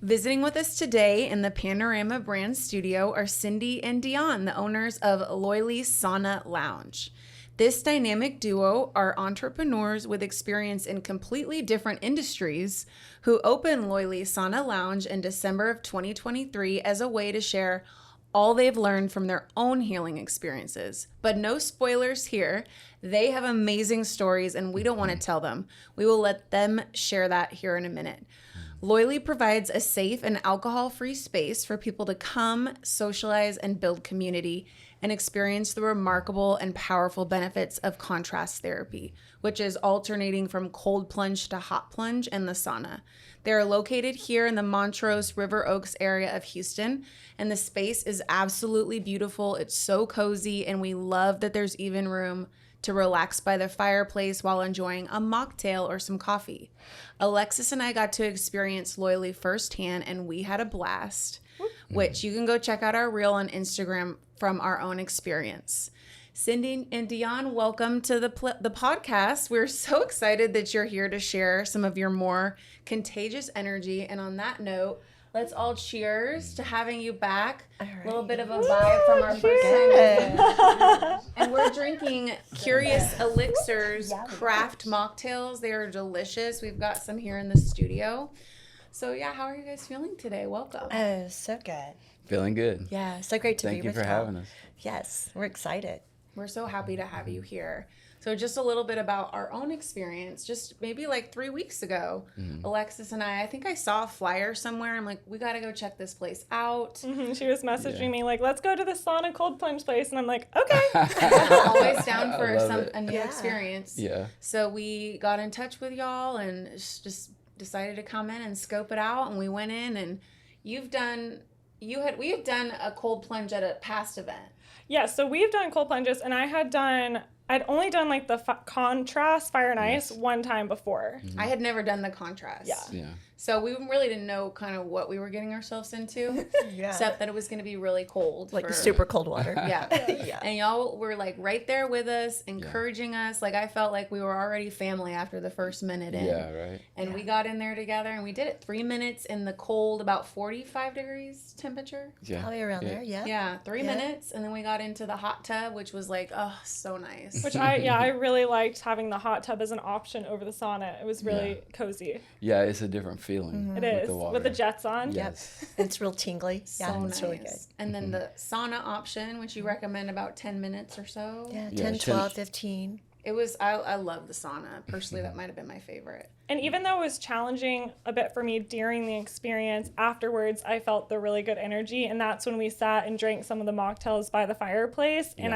Visiting with us today in the Panorama Brand Studio are Cindy and Dion, the owners of Loyly Sauna Lounge. This dynamic duo are entrepreneurs with experience in completely different industries who opened Loyly Sauna Lounge in December of 2023 as a way to share all they've learned from their own healing experiences. But no spoilers here. They have amazing stories and we don't want to tell them. We will let them share that here in a minute. Loyly provides a safe and alcohol-free space for people to come, socialize, and build community and experience the remarkable and powerful benefits of contrast therapy, which is alternating from cold plunge to hot plunge in the sauna. They are located here in the Montrose River Oaks area of Houston, and the space is absolutely beautiful. It's so cozy, and we love that there's even room to relax by the fireplace while enjoying a mocktail or some coffee. Alexis and I got to experience Loyly firsthand, and we had a blast, which you can go check out our reel on Instagram from our own experience. Cindy and Dion, welcome to the podcast. We're so excited that you're here to share some of your more contagious energy. And on that note, let's all cheers to having you back. All right. A little bit of a vibe from our first time. And we're drinking Curious Elixirs craft mocktails. They are delicious. We've got some here in the studio. So yeah, how are you guys feeling today? Welcome. Oh, so good. Feeling good. Yeah, so great to be with you. Thank you for having us. Yes, we're excited. We're so happy to have you here. So just a little bit about our own experience. Just maybe like 3 weeks ago, Alexis and I think I saw a flyer somewhere. I'm like, we got to go check this place out. She was messaging me like, let's go to the sauna cold plunge place. And I'm like, okay. Always down for a new experience. Yeah. So we got in touch with y'all and just decided to come in and scope it out. And we went in, and we have done a cold plunge at a past event. Yeah, so we've done cold plunges, and I'd only done like the contrast fire and ice one time before. I had never done the contrast. Yeah. So we really didn't know kind of what we were getting ourselves into, except that it was going to be really cold. Like super cold water. Yeah. And y'all were like right there with us, encouraging us. Like I felt like we were already family after the first minute in. Yeah, right. And we got in there together, and we did it 3 minutes in the cold, about 45 degrees temperature. Yeah. Probably around there, yeah. Yeah, 3 minutes, and then we got into the hot tub, which was like, oh, so nice. Which I really liked having the hot tub as an option over the sauna. It was really cozy. Yeah, it's a different feeling. It is, with the jets on. Yes. Yep. It's real tingly. So it's really good. And then the sauna option, which you recommend about 10 minutes or so. Yeah, 10, 12, 15. It was, I love the sauna. Personally, that might have been my favorite. And even though it was challenging a bit for me during the experience, afterwards I felt the really good energy. And that's when we sat and drank some of the mocktails by the fireplace. And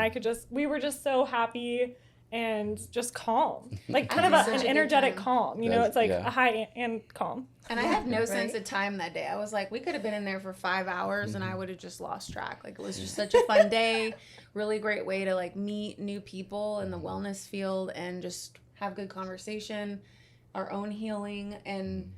we were just so happy and just calm. Like kind of an energetic calm. You know, it's like a high and calm. And I had no sense of time that day. I was like, we could have been in there for 5 hours and I would have just lost track. Like it was just such a fun day. Really great way to like meet new people in the wellness field and just have good conversation, our own healing, and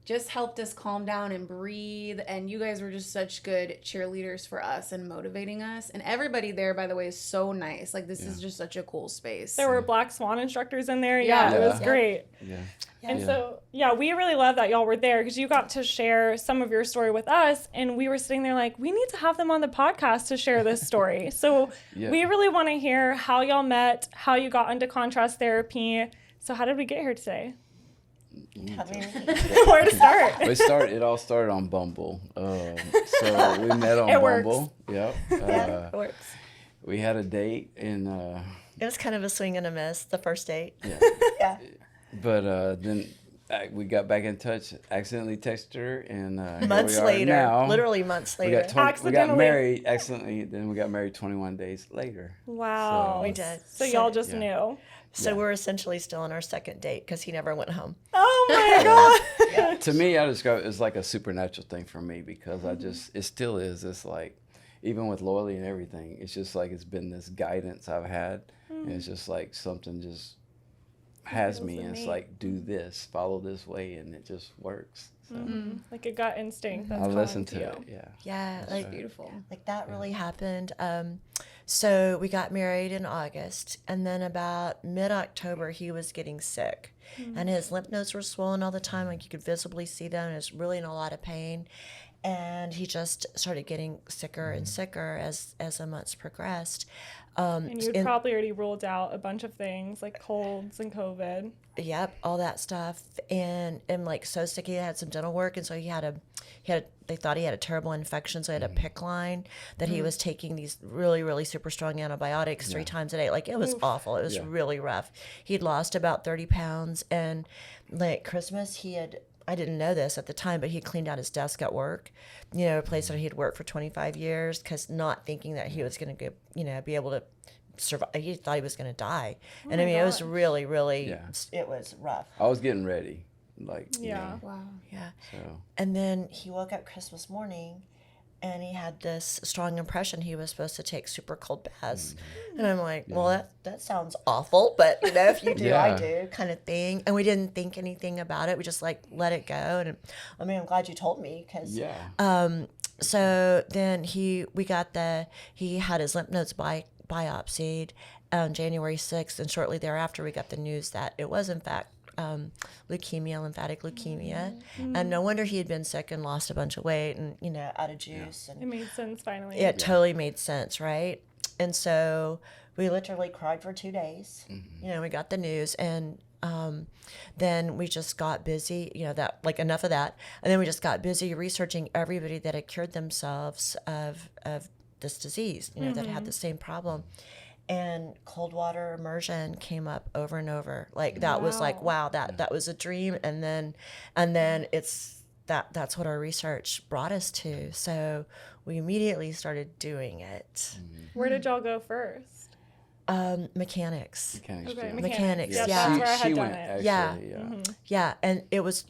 just helped us calm down and breathe. And you guys were just such good cheerleaders for us and motivating us. And everybody there, by the way, is so nice. Like this is just such a cool space. There were Black Swan instructors in there. Yeah. It was great. Yeah. And so, we really love that y'all were there because you got to share some of your story with us. And we were sitting there like, we need to have them on the podcast to share this story. So we really want to hear how y'all met, how you got into contrast therapy. So how did we get here today? Where to start? It all started on Bumble. So we met on Bumble. Yep. It works. We had a date and it was kind of a swing and a miss, the first date. Yeah. But then we got back in touch, accidentally texted her, and months later, now. Literally months later. We got married accidentally, then we got married 21 days later. Wow. So, we did. So y'all just knew. So we're essentially still on our second date because he never went home. Oh my God. To me, I describe it as like a supernatural thing for me because it still is. It's like, even with Loyly and everything, it's just like it's been this guidance I've had. And it's just like something just has me, and it's like, do this, follow this way, and it just works. So like a gut instinct. That's I listen to it. Yeah, like beautiful. Like that really happened. So we got married in August, and then about mid-October he was getting sick. and his lymph nodes were swollen all the time. Like you could visibly see them. And he was really in a lot of pain. And he just started getting sicker and sicker as the months progressed. And you'd probably already ruled out a bunch of things like colds and COVID. Yep, all that stuff. And like so sick, he had some dental work, and so they thought he had a terrible infection, so he had a PICC line that he was taking these really, really super strong antibiotics 3 times a day. Like it was awful. It was really rough. He'd lost about 30 pounds, and like Christmas, I didn't know this at the time, but he cleaned out his desk at work, a place that he'd worked for 25 years, because not thinking that he was going to be able to survive. He thought he was going to die. And I mean, it was really, really, it was rough. I was getting ready. Like, Yeah. Wow. Yeah. So. And then he woke up Christmas morning and he had this strong impression he was supposed to take super cold baths. And I'm like, well, that sounds awful, but if you do, I do, kind of thing. And we didn't think anything about it. We just like let it go. And I mean, I'm glad you told me, because so then he had his lymph nodes biopsied on January 6th, and shortly thereafter we got the news that it was in fact leukemia, lymphatic leukemia. And no wonder he had been sick and lost a bunch of weight and out of juice. And it made sense finally. it totally made sense, right? And so we literally cried for 2 days. We got the news, and then we just got busy, that like enough of that. And then we just got busy researching everybody that had cured themselves of this disease, that had the same problem. And cold water immersion came up over and over. Like that was like, wow, that was a dream. And then that's what our research brought us to. So we immediately started doing it. Where did y'all go first? Mechanics. Okay, Mechanics, yeah. yeah. That's where I had done went, it. actually, Yeah, and it was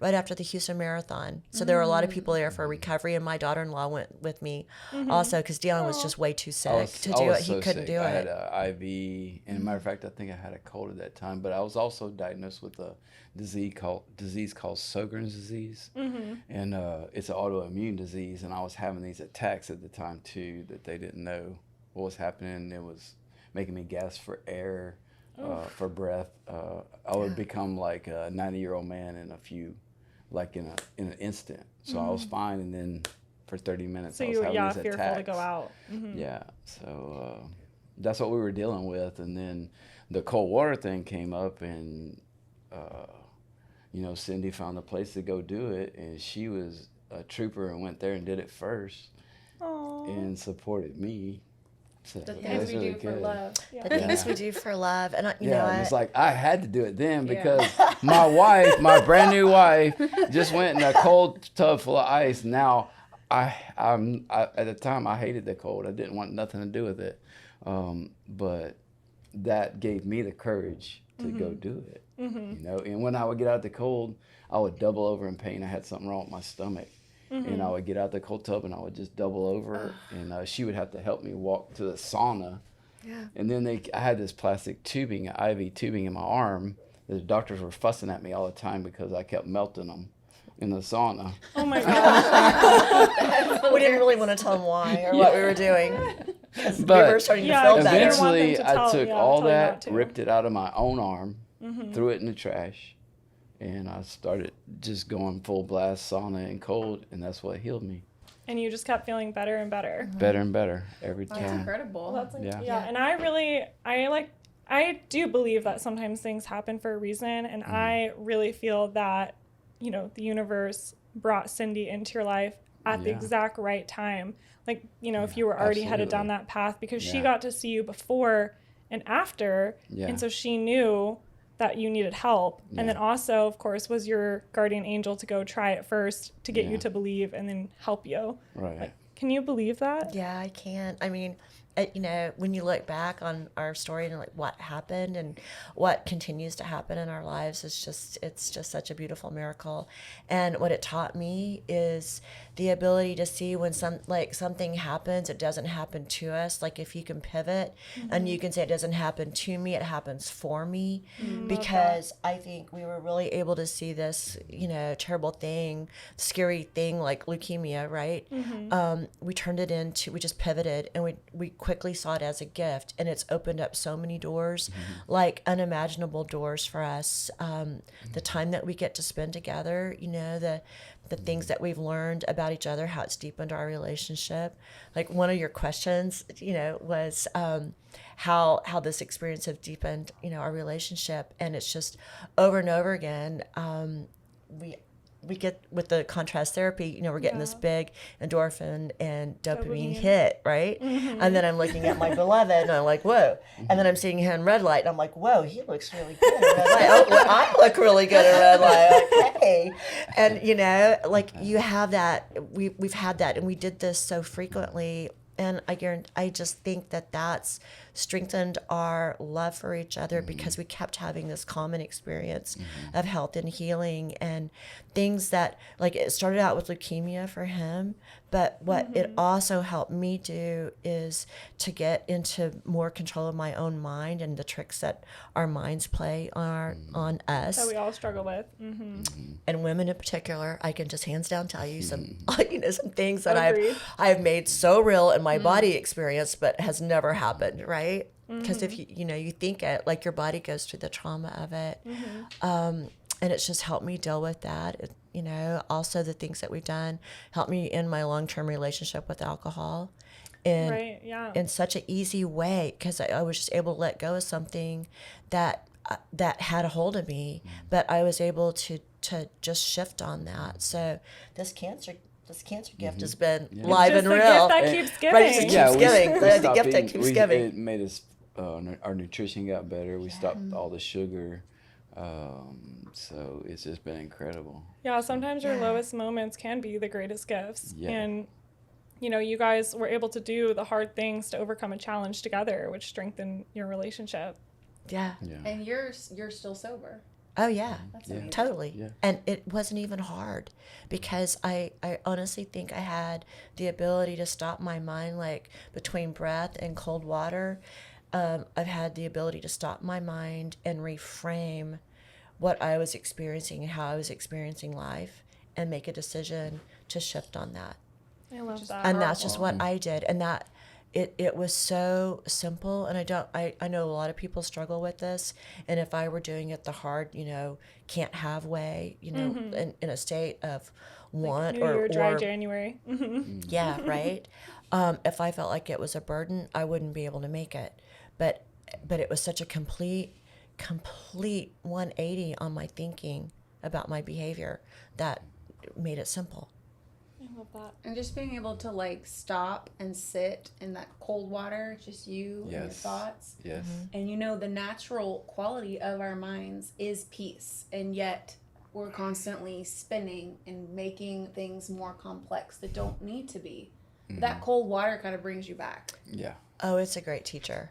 right after the Houston Marathon. So there were a lot of people there for recovery, and my daughter-in-law went with me also, because Dion was just way too sick to do it. He couldn't do I it. had an IV, and matter of fact, I think I had a cold at that time, but I was also diagnosed with a disease called Sjogren's disease, and it's an autoimmune disease, and I was having these attacks at the time too that they didn't know what was happening. It was making me gasp for air, for breath. I would become like a 90-year-old man in an instant. So I was fine, and then for 30 minutes I was having these fearful attacks. to go out. Yeah, so that's what we were dealing with, and then the cold water thing came up, and Cindy found a place to go do it, and she was a trooper and went there and did it first. Aww. And supported me. So The it things was we really do for good. love. The things we do for love. And, And it's like I had to do it then because my brand new wife, just went in a cold tub full of ice. Now, I at the time, I hated the cold. I didn't want nothing to do with it. But that gave me the courage to go do it. And when I would get out the cold, I would double over in pain. I had something wrong with my stomach. And I would get out the cold tub and I would just double over, and she would have to help me walk to the sauna. Yeah. And then I had this plastic tubing, IV tubing in my arm. The doctors were fussing at me all the time because I kept melting them in the sauna. Oh my gosh. We didn't really want to tell them why or what we were doing. But we were starting to feel better. eventually, I took all tell you not that, to. ripped it out of my own arm, threw it in the trash. And I started just going full blast sauna and cold, and that's what healed me. And you just kept feeling better and better. Better and better every time. That's incredible. Well, that's Yeah. And I do believe that sometimes things happen for a reason, and I really feel that, the universe brought Cindy into your life at the exact right time. Like, if you were already headed down that path, because she got to see you before and after, and so she knew that you needed help. And then also, of course, was your guardian angel to go try it first to get you to believe and then help you. Right. Like, can you believe that? Yeah, I can. I mean, when you look back on our story and like what happened and what continues to happen in our lives, it's just such a beautiful miracle. And what it taught me is the ability to see when something happens, it doesn't happen to us. Like if you can pivot and you can say it doesn't happen to me, it happens for me. Because I think we were really able to see this, terrible thing, scary thing like leukemia, right? We turned it into, we just pivoted and we quickly saw it as a gift, and it's opened up so many doors, like unimaginable doors for us. The time that we get to spend together, you know, the things that we've learned about each other, how it's deepened our relationship. Like one of your questions, you know, was how this experience have deepened, you know, our relationship. And it's just over and over again, we get with the contrast therapy, you know, we're getting this big endorphin and dopamine hit, right? And then I'm looking at my beloved and I'm like, whoa. And then I'm seeing him in red light and I'm like, whoa, he looks really good in red light. Oh, well, I look really good in red light. Okay. And, you know, like you have that, we've had that, and we did this so frequently. And I just think that that's strengthened our love for each other because we kept having this common experience of health and healing and things that, like, it started out with leukemia for him, but what it also helped me do is to get into more control of my own mind and the tricks that our minds play on us. That we all struggle with. And women in particular, I can just hands down tell you some, you know, some things that Agreed. I've made so real in my body experience, but has never happened, right? Because if you know, you think it, like your body goes through the trauma of it. And it's just helped me deal with that. You know, also the things that we've done helped me in my long-term relationship with alcohol. In such an easy way, because I was just able to let go of something that had a hold of me, but I was able to just shift on that. So this cancer gift has been live Just and the real. gift that keeps giving. Right, it keeps giving. The gift that keeps giving. It made us, our nutrition got better. We stopped all the sugar. So it's just been incredible. Yeah, sometimes your lowest moments can be the greatest gifts. Yeah. And, you know, you guys were able to do the hard things to overcome a challenge together, which strengthened your relationship. Yeah. And you're still sober. Oh, yeah. That's amazing. Totally. Yeah. And it wasn't even hard because I honestly think I had the ability to stop my mind, like between breath and cold water. I've had the ability to stop my mind and reframe what I was experiencing and how I was experiencing life and make a decision to shift on that. I love that. And that's just what I did. And that it was so simple. And I know a lot of people struggle with this. And if I were doing it the hard, you know, can't have way, you know, in a state of want New Year, dry or January. yeah, right. If I felt like it was a burden, I wouldn't be able to make it. But it was such a complete 180 on my thinking about my behavior that made it simple. I love that. And just being able to like stop and sit in that cold water, just you and your thoughts. Yes. And you know, the natural quality of our minds is peace. And yet we're constantly spinning and making things more complex that don't need to be. That cold water kind of brings you back. Yeah. Oh, it's a great teacher.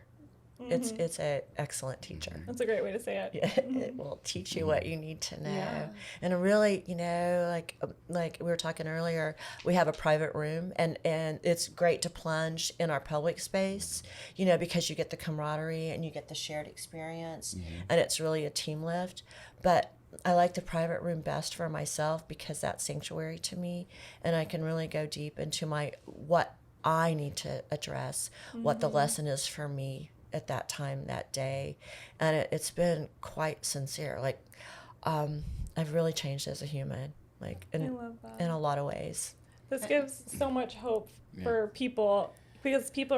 It's an excellent teacher. That's a great way to say it. Yeah, it will teach you what you need to know. Yeah. And really, you know, like we were talking earlier, we have a private room and it's great to plunge in our public space, you know, because you get the camaraderie and you get the shared experience and it's really a team lift. But I like the private room best for myself because that's sanctuary to me and I can really go deep into what I need to address, what the lesson is for me at that time, that day. And it's been quite sincere. Like, I've really changed as a human, like I love that. in a lot of ways. This gives so much hope for people because people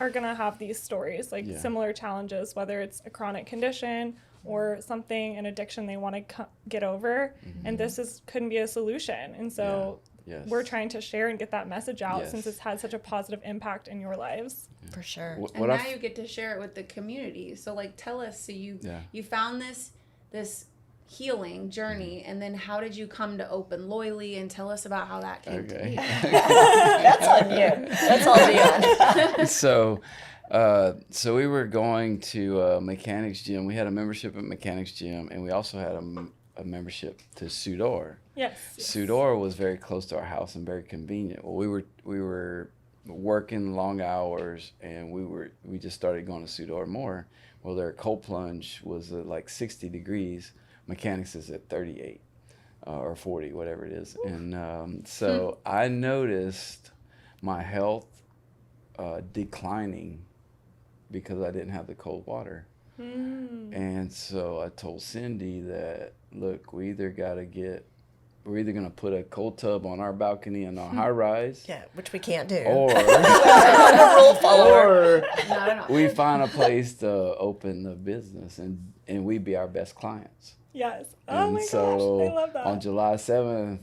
are going to have these stories, like similar challenges, whether it's a chronic condition or something, an addiction they want to get over. And this couldn't be a solution. And so we're trying to share and get that message out since it's had such a positive impact in your lives. For sure. And now you get to share it with the community. So like tell us, so you found this healing journey and then how did you come to open Loyly, and tell us about how that came to be. That's on you. That's all Dion. So we were going to Mechanics Gym. We had a membership at Mechanics Gym and we also had a membership to Sudor. Yes. Sudor was very close to our house and very convenient. Well, we were working long hours and we just started going to Sudor more. Well, their cold plunge was at like 60 degrees. Mechanics is at 38 or 40, whatever it is. And so I noticed my health declining because I didn't have the cold water. And so I told Cindy that, look, we're either going to put a cold tub on our balcony in our high rise. Yeah, which we can't do. Or, I'm a rule follower. or we find a place to open the business and we be our best clients. Yes. Oh And my so gosh, I love that. on July 7th,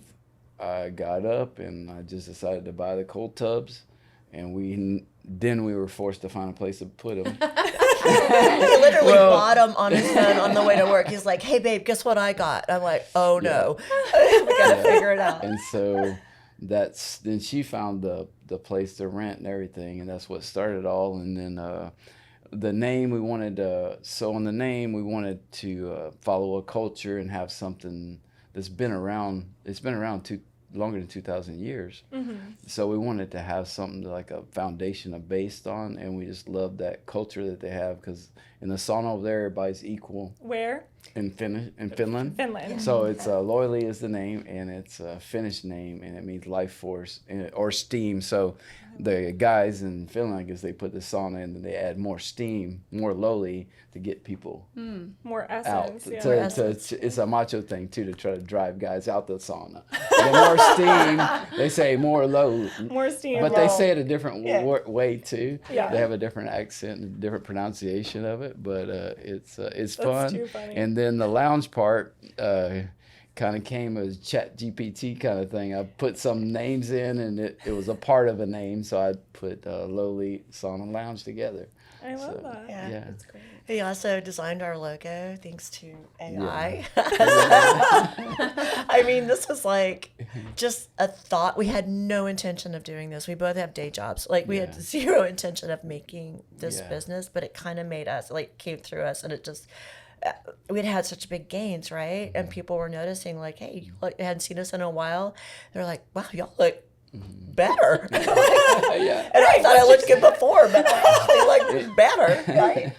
I got up and I just decided to buy the cold tubs. And then we were forced to find a place to put them. He literally bought them on his phone on the way to work. He's like, hey, babe, guess what I got? I'm like, oh, no. We got to figure it out. And so then she found the place to rent and everything. And that's what started it all. And then the name we wanted to follow a culture and have something that's been around. It's been around longer than 2,000 years. So we wanted to have something like a foundation based on, and we just love that culture that they have, because in the sauna over there, everybody's equal. Where? In Finland. Finland. So it's Loyly is the name, and it's a Finnish name, and it means life force or steam. So the guys in Finland, I guess they put the sauna in and they add more steam, more lowly to get people More out. essence. Yeah. It's a macho thing too, to try to drive guys out the sauna. The more steam, they say more low. More steam. But they say it a different way too. Yeah. They have a different accent and different pronunciation of it, but it's That's fun. too funny. And then the lounge part kind of came as Chat GPT kind of thing. I put some names in, and it was a part of a name, so I put Lowly Sauna Lounge together. I love that. Yeah. That's great. He also designed our logo thanks to AI. I mean, this was like just a thought. We had no intention of doing this. We both have day jobs. Like, we had zero intention of making this business, but it kind of made us, like, came through us, and it just, we'd had such big gains, right? And people were noticing, like, hey, you hadn't seen us in a while. They're like, wow, y'all look better. And I thought I looked good before, but I actually look better, right?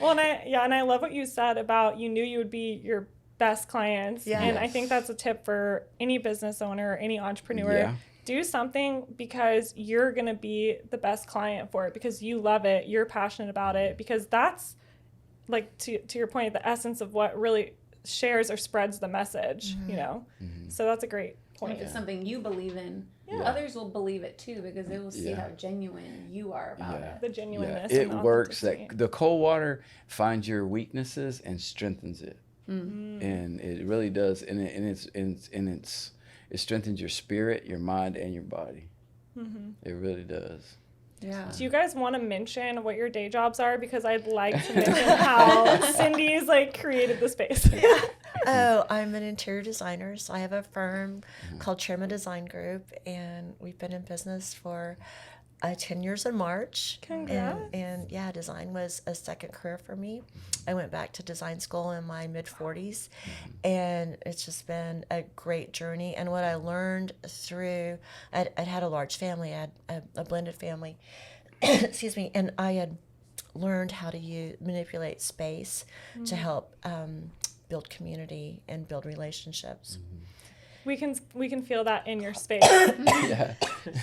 Well, and I love what you said about you knew you would be your best clients. Yeah. And I think that's a tip for any business owner, any entrepreneur. Yeah. Do something because you're going to be the best client for it, because you love it, you're passionate about it, because that's, like, to your point, the essence of what really shares or spreads the message, you know? So that's a great And point. if it's something you believe in, others will believe it too, because they will see how genuine you are about it. The genuineness. It and works. authenticity. That the cold water finds your weaknesses and strengthens it, and it really does. And it strengthens your spirit, your mind, and your body. It really does. Yeah. Do you guys want to mention what your day jobs are? Because I'd like to mention how Cindy's, like, created the space. Oh, I'm an interior designer. So I have a firm called Chairman Design Group, and we've been in business for 10 years in March. Congrats. And yeah, design was a second career for me. I went back to design school in my mid-40s, and it's just been a great journey. And what I learned through, I'd had a large family, I had a blended family, excuse me, and I had learned how to manipulate space to help build community and build relationships. We can feel that in your space. Yeah.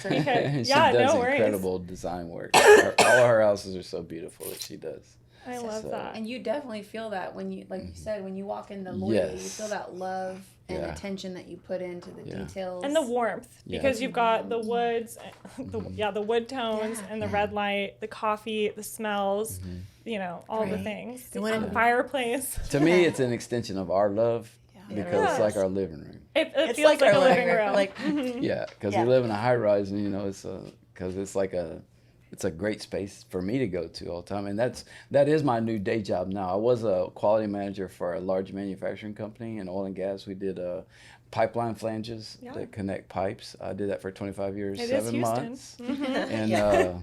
Okay. She Yeah, does no worries. incredible design work. All her houses are so beautiful that she does. I love that. And you definitely feel that when you, like you said, when you walk in the Loyly, you Yes. feel that love and Yeah. attention that you put into the details. And the warmth, because you've got the woods, the wood tones, and the red light, the coffee, the smells, you know, all the things. The fireplace. To me, it's an extension of our love, because it's like our living room. It It's feels like our a living room. Like, Yeah, because we live in a high rise, and it's because it's like it's a great space for me to go to all the time, and that is my new day job now. I was a quality manager for a large manufacturing company in oil and gas. We did pipeline flanges that connect pipes. I did that for 25 years, It is 7 Houston. months, and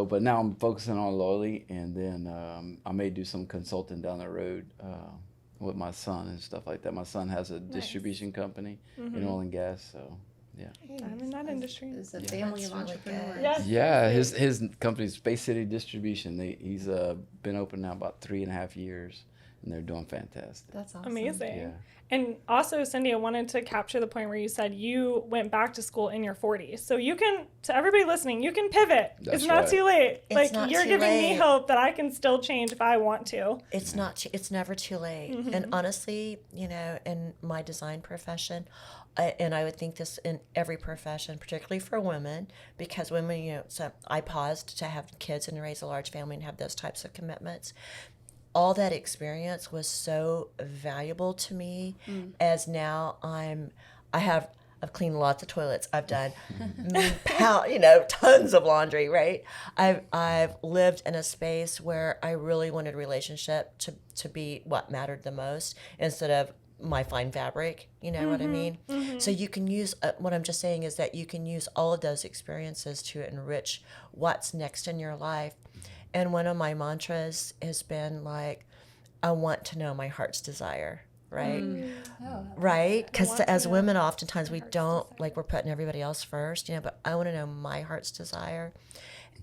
but now I'm focusing on Loyly, and then I may do some consulting down the road. With my son and stuff like that. My son has a distribution company in oil and gas, so yeah. I'm in that industry. It's a family of That's really entrepreneurs. good. Yes. Yeah, his company's Space City Distribution. He's been open now about 3.5 years, and they're doing fantastic. That's awesome. Amazing. Yeah. And also, Cindy, I wanted to capture the point where you said you went back to school in your 40s. So you can, to everybody listening, you can pivot. That's it's not right. too late. It's like, not you're too giving me late. hope that I can still change if I want to. It's not. It's never too late. And honestly, you know, in my design profession, and I would think this in every profession, particularly for women, because women, you know, so I paused to have kids and raise a large family and have those types of commitments. All that experience was so valuable to me, as now I've cleaned lots of toilets. I've done, tons of laundry, right? I've lived in a space where I really wanted relationship to be what mattered the most instead of my fine fabric. You know what I mean? So you can use, what I'm just saying is that you can use all of those experiences to enrich what's next in your life. And one of my mantras has been like, I want to know my heart's desire. Right? Right? Because as women, oftentimes we don't, like, we're putting everybody else first, you know, but I want to know my heart's desire.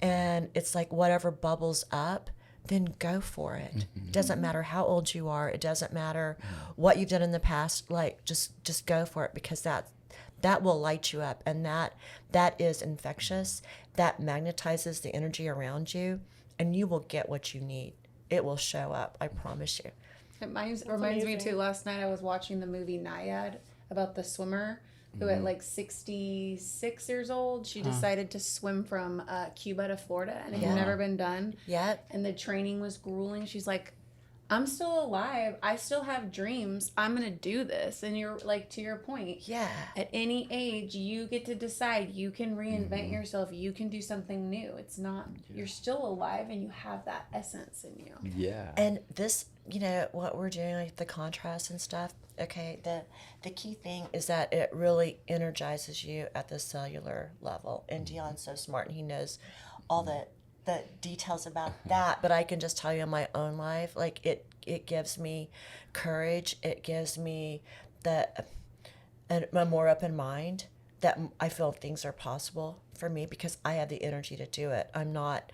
And it's like whatever bubbles up, then go for it. It doesn't matter how old you are. It doesn't matter what you've done in the past. Like, just go for it, because that will light you up. And that is infectious. That magnetizes the energy around you, and you will get what you need. It will show up. I promise you. It reminds me too. Last night I was watching the movie Naiad about the swimmer who at like 66 years old, she decided to swim from Cuba to Florida, and it had never been done yet. And the training was grueling. She's like, I'm still alive. I still have dreams. I'm going to do this. And you're like, to your point, at any age, you get to decide. You can reinvent yourself. You can do something new. It's not, you're still alive and you have that essence in you. Yeah. And this, you know, what we're doing, like the contrast and stuff, okay, the key thing is that it really energizes you at the cellular level. And Dion's so smart, and he knows all the details about that. But I can just tell you in my own life, like it gives me courage. It gives me a more open mind that I feel things are possible for me because I have the energy to do it. I'm not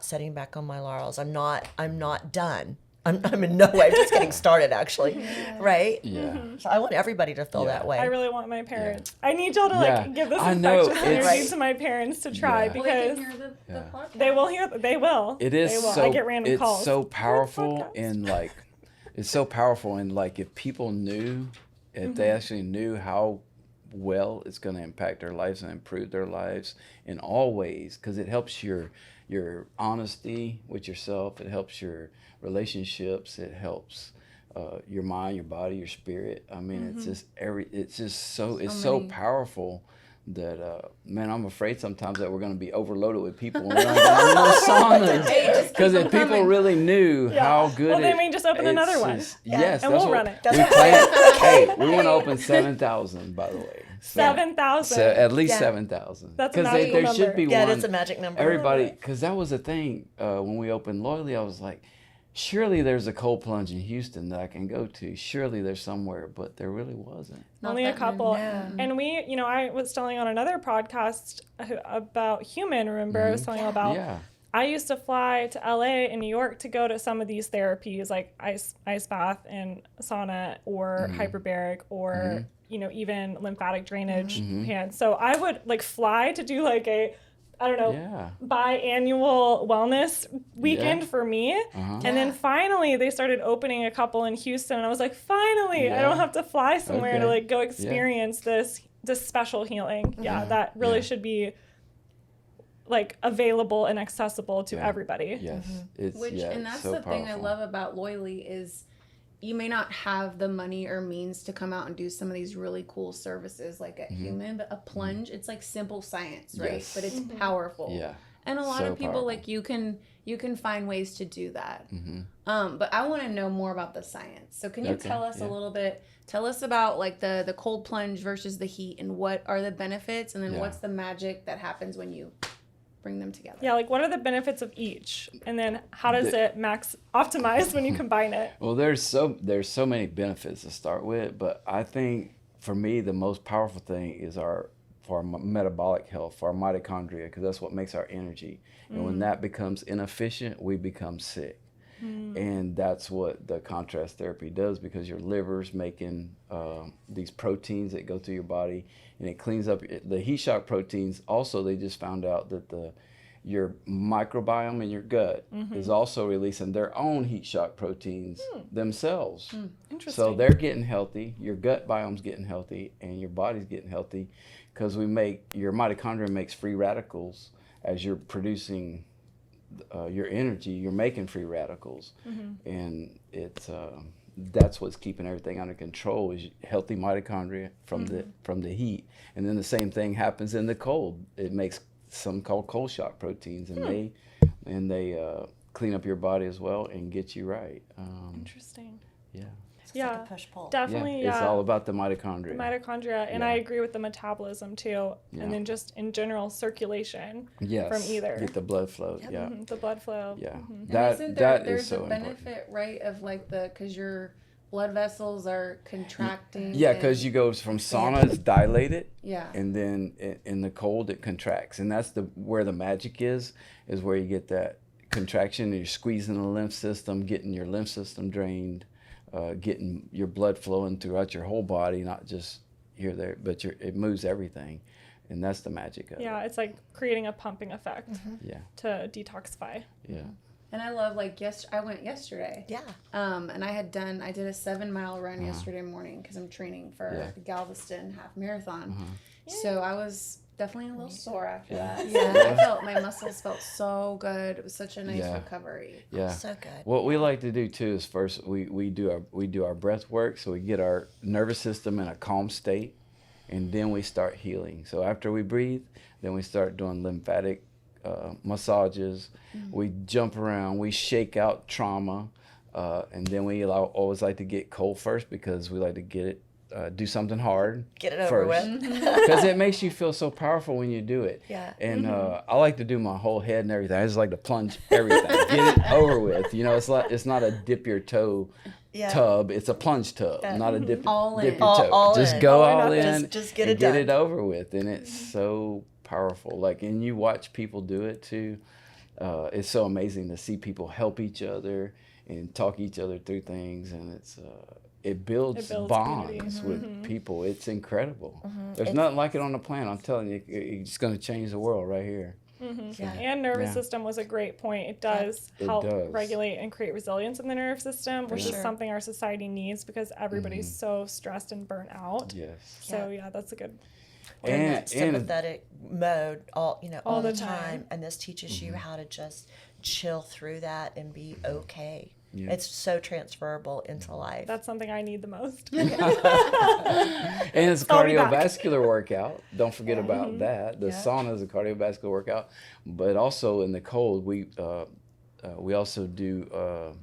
sitting back on my laurels. I'm not done. I'm in no way. I'm just getting started, actually. Right? Yeah. So I want everybody to feel that way. I really want my parents. I need y'all to give this infectious energy to my parents to try because Well, they can hear the podcast. they will hear. They will. It is They will. so. I get random calls. It's so powerful in like, if people knew, if they actually knew how well it's going to impact their lives and improve their lives in all ways, because it helps your honesty with yourself. It helps your relationships. It helps your mind, your body, your spirit. I mean, it's so powerful that man, I'm afraid sometimes that we're going to be overloaded with people and we're not going to saunas. Because if people really knew how good then we just open another one. Yes, and that's we'll what run it. we plan. Hey, we want to open 7,000, by the way. 7,000. So at least 7,000. That's a because magical there number. should be Yeah, one. it's a magic number. Everybody, because that was the thing when we opened Loyly. I was like, surely there's a cold plunge in Houston that I can go to. Surely there's somewhere, but there really wasn't. Only a couple. And we, I was telling on another podcast about Human. Remember, I was telling about. Yeah. I used to fly to LA and New York to go to some of these therapies like ice bath and sauna or hyperbaric or even lymphatic drainage pans. So I would fly to do a biannual wellness weekend for me. And then finally they started opening a couple in Houston and I was like, finally, I don't have to fly somewhere to go experience this special healing. That really should be available and accessible to everybody. Yes. And that's so the thing I powerful. love about Loyly is you may not have the money or means to come out and do some of these really cool services like at Human, but a plunge, it's like simple science, right? Yes. But it's powerful. Yeah. And a lot So of people powerful. you can find ways to do that. But I want to know more about the science. So can you tell us a little bit? Tell us about the cold plunge versus the heat and what are the benefits, and then what's the magic that happens when you bring them together. Yeah, what are the benefits of each? And then how does it optimize when you combine it? Well, there's so many benefits to start with, but I think for me the most powerful thing is for our metabolic health, for our mitochondria, because that's what makes our energy. And when that becomes inefficient, we become sick. And that's what the contrast therapy does, because your liver's making these proteins that go through your body, and it cleans up the heat shock proteins. Also, they just found out that your microbiome in your gut is also releasing their own heat shock proteins themselves. Interesting. So they're getting healthy, your gut biome's getting healthy, and your body's getting healthy, because your mitochondria makes free radicals. As you're producing your energy, you're making free radicals, and that's what's keeping everything under control, is healthy mitochondria from the heat. And then the same thing happens in the cold. It makes some called cold shock proteins, and they clean up your body as well and get you right. Interesting. Yeah. It's like a push-pull. Definitely. It's all about the mitochondria. Mitochondria, and I agree with the metabolism too, and then just in general circulation from either. Get the blood flow. Yeah. The blood flow. Yeah. And That isn't that there's is so a benefit, important. right, of like because your blood vessels are contracting. Yeah, because you go from sauna, it's dilated. Yeah. And then in the cold, it contracts. And that's where the magic is where you get that contraction, and you're squeezing the lymph system, getting your lymph system drained, getting your blood flowing throughout your whole body, not just here, there, but it moves everything. And that's the magic of it. Yeah, it's like creating a pumping effect Yeah. to detoxify. Yeah. And I love I went yesterday. Yeah. And I did a 7-mile run yesterday morning because I'm training for the Galveston half marathon. So I was definitely a little sore after that. Yeah. My muscles felt so good. It was such a nice recovery. Yeah. So good. What we like to do too is first we do our breath work, so we get our nervous system in a calm state, and then we start healing. So after we breathe, then we start doing lymphatic massages. We jump around, we shake out trauma, and then we always like to get cold first, because we like to get it, do something hard. Get it over first. with. Because it makes you feel so powerful when you do it. Yeah. And I like to do my whole head and everything. I just like to plunge everything. Get it over with. You know, it's not a dip your toe tub. It's a plunge tub, not a dip your toe. All just in. go All all in. in. Just get and it done. Get it over with. And it's so powerful. Like, and you watch people do it too. It's so amazing to see people help each other and talk each other through things, and it builds bonds with people. It's incredible. There's nothing like it on the planet. I'm telling you, it's going to change the world right here. Yeah. And nervous system was a great point. It does help regulate and create resilience in the nervous system, which is something our society needs, because everybody's so stressed and burnt out. Yes. So that's a good. We're in that sympathetic mode all the time, and this teaches you how to just chill through that and be okay. Yeah. It's so transferable into life. That's something I need the most. And it's a cardiovascular workout. Don't forget about that. The sauna is a cardiovascular workout, but also in the cold, we also do.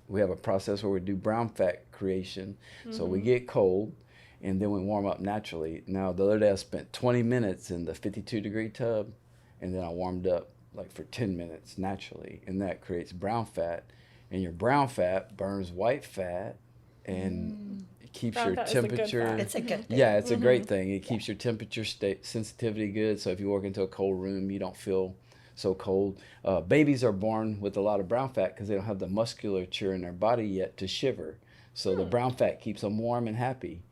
We have a process where we do brown fat creation. So we get cold, and then we warm up naturally. Now, the other day I spent 20 minutes in the 52-degree tub, and then I warmed up like for 10 minutes naturally, and that creates brown fat. And your brown fat burns white fat, and it keeps your temperature. It's a good thing. Yeah, it's a great thing. It keeps your temperature sensitivity good. So if you walk into a cold room, you don't feel so cold. Babies are born with a lot of brown fat because they don't have the musculature in their body yet to shiver. So the brown fat keeps them warm and happy.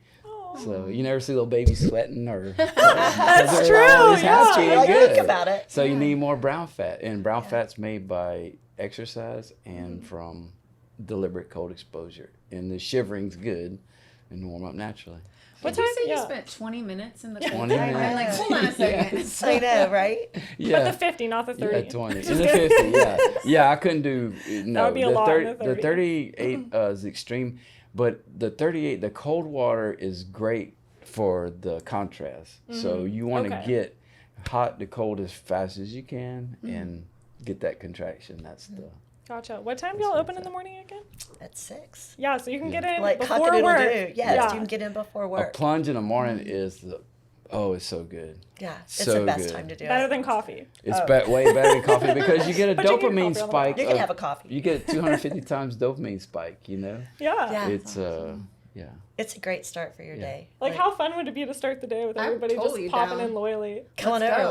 So you never see little babies sweating or that's true. Happy and good. Think about it. So you need more brown fat, and brown fat's made by exercise and from deliberate cold exposure. And the shivering's good, and warm up naturally. What time did you spent 20 minutes in the cold? 20 minutes. I'm like, hold on a second. I know, right? Yeah. But the 50, not the 30. Yeah, 20. In the 50, yeah. Yeah, I couldn't do, no. That would be a lot in the 30. The 38 is extreme, but the 38, the cold water is great for the contrast. So you want to get hot to cold as fast as you can and get that contraction. That's the... Gotcha. What time do y'all open in the morning again? At 6. Yeah, so you can get in like before work. Yes, you can get in before work. A plunge in the morning is it's so good. Yeah, it's so the best good. time to do Better it. than coffee. It's way better than coffee because you get a But you can dopamine coffee spike. You can have a coffee. You get 250 times dopamine spike, Yeah. It's It's a great start for your day. Like, how fun would it be to start the day with everybody totally just popping down. in Loyly? Come on Let's over. go.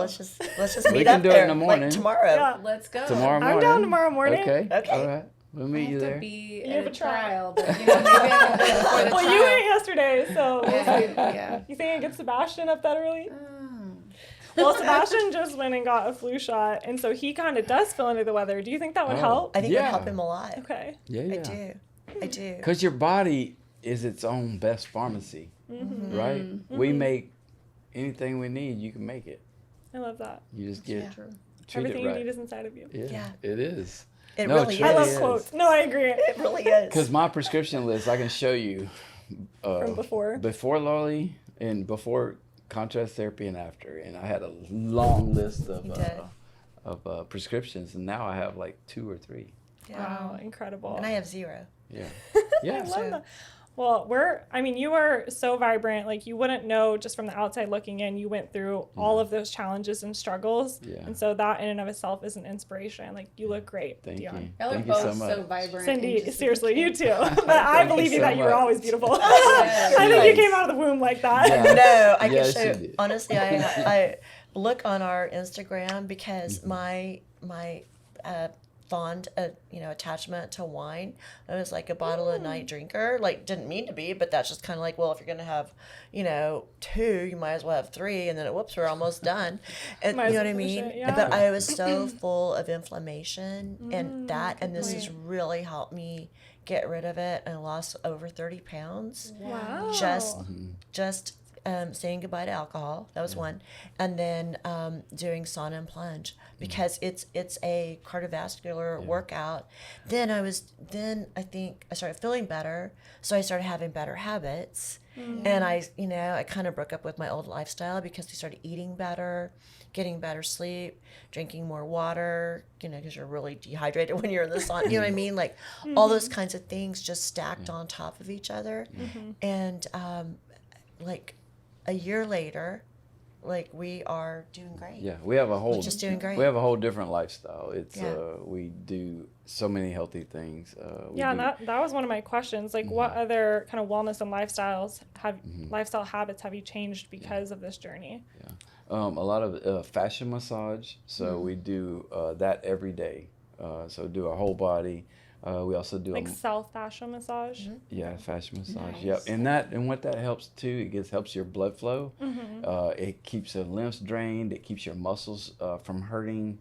Let's just We meet can up do it there in the morning. like tomorrow. Yeah. Let's go. tomorrow morning. I'm down tomorrow morning. Okay. Okay. All right. We'll meet you have there. to be You at have a a trial. trial, but maybe I can go before the Well, trial. you went yesterday, so Yeah. you think I get Sebastian up that early? Oh. Well, Sebastian just went and got a flu shot, and so he kind of does feel under the weather. Do you think that would help? I think it would Yeah. help him a lot. Okay. Yeah. I do. Because your body is its own best pharmacy, right? We make anything we need, you can make it. I love that. You just get True. treat Everything it right. you need is inside of you. Yeah, it is. It No, really it is. I love is. quotes. No, I agree. It really is. Because my prescription list, I can show you From before. before Loyly and before contrast therapy and after, and I had a long list You did. of prescriptions, and now I have like 2 or 3. Yeah. Wow, incredible. And I have 0. Yeah, I yeah. love that. Well, you are so vibrant. Like, you wouldn't know just from the outside looking in, you went through all of those challenges and struggles. Yeah. And so that in and of itself is an inspiration. Like, you look great, Thank Dion. you. Y'all are Thank you so both much. so vibrant. Cindy, and just- seriously, you too. But I Thank you believe you so that you were much. always beautiful. Yes. I think you Nice. came out of the womb like that. Yeah. No, I Yes, can you show. did. Honestly, I look on our Instagram because my fond attachment to wine. I was like a bottle a night drinker. Like, didn't mean to be, but that's just kind of like, well, if you're gonna have 2, you might as well have 3, and then whoops, we're almost done. And Might you as know what I well finish mean? it, yeah. But I was so full of inflammation and this point. has really helped me get rid of it, and I lost over 30 pounds. Wow. Just saying goodbye to alcohol. That was one, and then doing sauna and plunge because it's a cardiovascular workout. Then I think I started feeling better, so I started having better habits, and I kind of broke up with my old lifestyle because we started eating better, getting better sleep, drinking more water, because you're really dehydrated when you're in the sauna. You know what I mean? Like all those kinds of things just stacked on top of each other, and like a year later, like we are doing great. Yeah, we have a whole just doing great. We have a whole different lifestyle. It's Yeah. we do so many healthy things. Yeah, and that was one of my questions. Like, what other kind of wellness and lifestyle habits have you changed because of this journey? a lot of fascia massage. So we do that every day. So do our whole body. We also do Like self fascia massage. fascia massage. Nice. Yep, and what that helps too, it helps your blood flow. It keeps the lymphs drained. It keeps your muscles from hurting.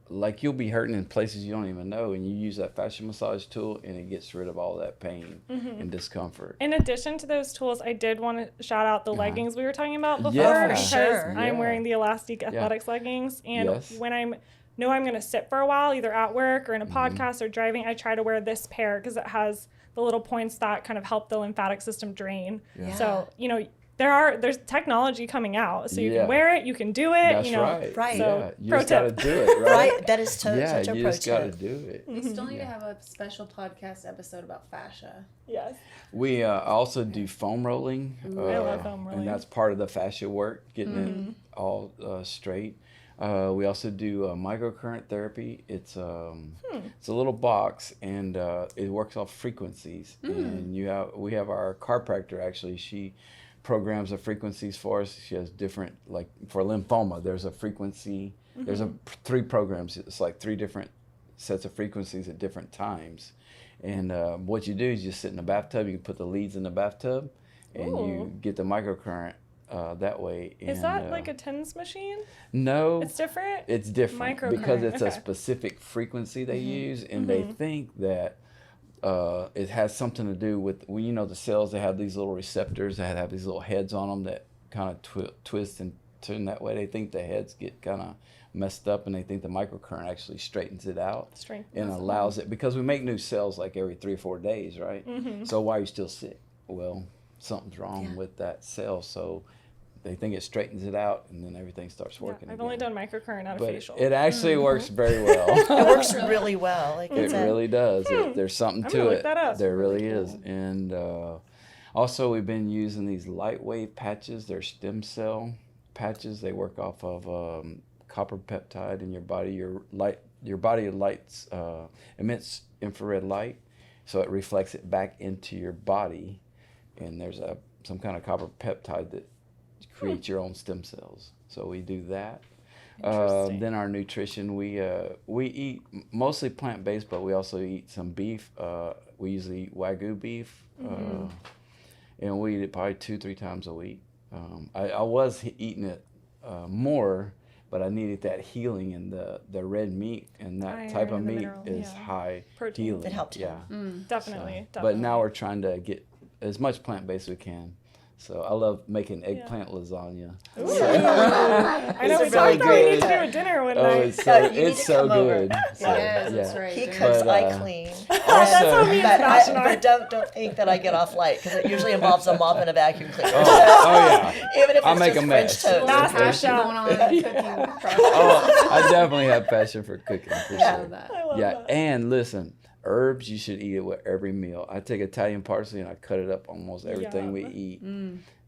Like you'll be hurting in places you don't even know, and you use that fascia massage tool, and it gets rid of all that pain and discomfort. In addition to those tools, I did want to shout out the leggings we were talking about before Yeah. because Sure. I'm Yeah. wearing the elastic athletics leggings, and Yes. when I'm going to sit for a while, either at work or in a podcast or driving, I try to wear this pair because it has the little points that kind of help the lymphatic system drain. Yeah. So there's technology coming out, so you Yeah. can wear it, you can do it. That's right. Right. So, Yeah, you pro just gotta tip. do it, right? Right? That is such Yeah, a you pro just gotta tip. do it. We still need to have a special podcast episode about fascia. Yes. We also do foam rolling. I love foam rolling. And that's part of the fascia work, getting it all straight. We also do microcurrent therapy. It's a little box, and it works off frequencies. And we have our chiropractor, actually. She programs the frequencies for us. She has different, like for lymphoma, there's a frequency. There's 3 programs. It's like 3 different sets of frequencies at different times. And what you do is you sit in the bathtub. You can put the leads in the bathtub, and you get the microcurrent that way. Is And, that like a TENS machine? No. It's different? It's different Microcurrent, because it's a okay. specific frequency they use, and they think that it has something to do with, the cells, they have these little receptors that have these little heads on them that kind of twist and turn that way. They think the heads get kind of messed up, and they think the microcurrent actually straightens it out and allows it, because we make new cells like every 3 or 4 days, right? So why are you still sick? Well, something's wrong with that cell, so they think it straightens it out, and then everything starts working. I've only done microcurrent out of But facial. it actually works very well. It works really well. Like It it's really does. There's something I'm to gonna it. look that up. There really is. And also, we've been using these light wave patches. They're stem cell patches. They work off of copper peptide in your body. Your body emits infrared light, so it reflects it back into your body. And there's some kind of copper peptide that creates your own stem cells. So we do that. Interesting. Then our nutrition, we eat mostly plant-based, but we also eat some beef. We usually eat Wagyu beef, and we eat it probably 2-3 times a week. I was eating it more, but I needed that healing in the red meat, and that Iron type of and the meat minerals, is yeah. high Protein. healing. It helped Yeah. Definitely. But now we're trying to get as much plant-based as we can. So I love making eggplant lasagna. Ooh. So- I know we It's talked really about we need good. to do a dinner one Oh, night. it's so, You need it's to so come over. good. So, Yes, that's right. He But, cooks, I uh, clean. That's how me and But, Sebastian are. but don't think that I get off light, because it usually involves a mop and a vacuum cleaner. Oh yeah. Even if I'll it's make just a French mess. toast. Master passion chef. going on in the cooking process. Oh, I definitely have passion for cooking for I sure. love that. I love Yeah, that. and listen, herbs, you should eat it with every meal. I take Italian parsley and I cut it up almost everything we Yum. eat.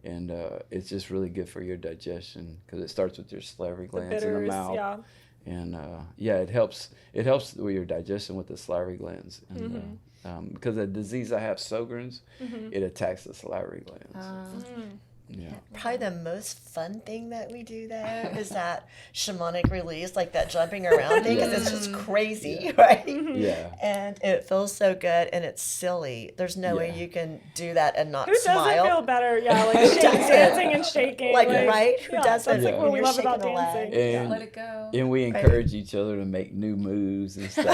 And it's just really good for your digestion because it starts with your salivary The glands in the bitters, mouth. yeah. And it helps with your digestion with the salivary glands. And because the disease I have, Sjogren's, it attacks the salivary glands. Yeah. Probably the most fun thing that we do there is that shamanic release, like that jumping around thing, because it's just crazy, right? Yeah. And it feels so good, and it's silly. There's no way Yeah. you can do that and not Who doesn't smile. feel better? Yeah, like Who doesn't? dancing and shaking. Like, right? Who doesn't? That's like Yeah. what we You're love about shaking a leg. dancing. And, Let it go. and we encourage each other to make new moves and stuff.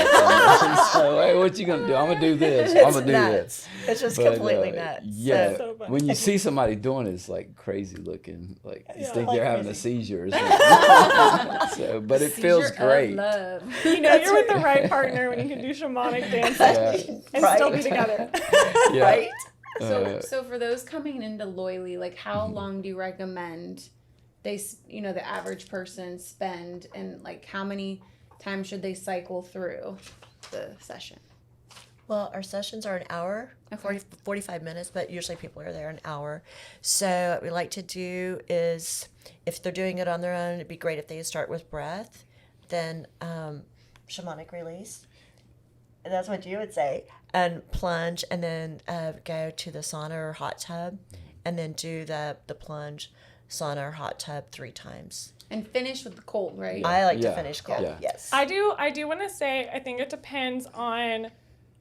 So, hey, what you gonna do? I'm gonna do this. I'm It's gonna do nuts. this. It's just But, completely nuts. Yeah, So fun. when you see somebody doing it, it's like crazy looking. Like you Yeah. think Like they're having a crazy. seizure or something. So, but it feels Seizure of great. love. You know you're with the right partner when you can do shamanic dancing Yeah. and Right. still be together. Yeah. Right? So for those coming into Loyly, like how long do you recommend the average person spend, and like how many times should they cycle through the session? Well, our sessions are an hour, 45 minutes, but usually people are there an hour. So what we like to do is, if they're doing it on their own, it'd be great if they start with breath, then shamanic release. And that's what you would say. And plunge, and then go to the sauna or hot tub, and then do the plunge, sauna or hot tub 3 times. And finish with the cold, right? I like to Yeah. finish cold, Yeah. yes. I do want to say I think it depends on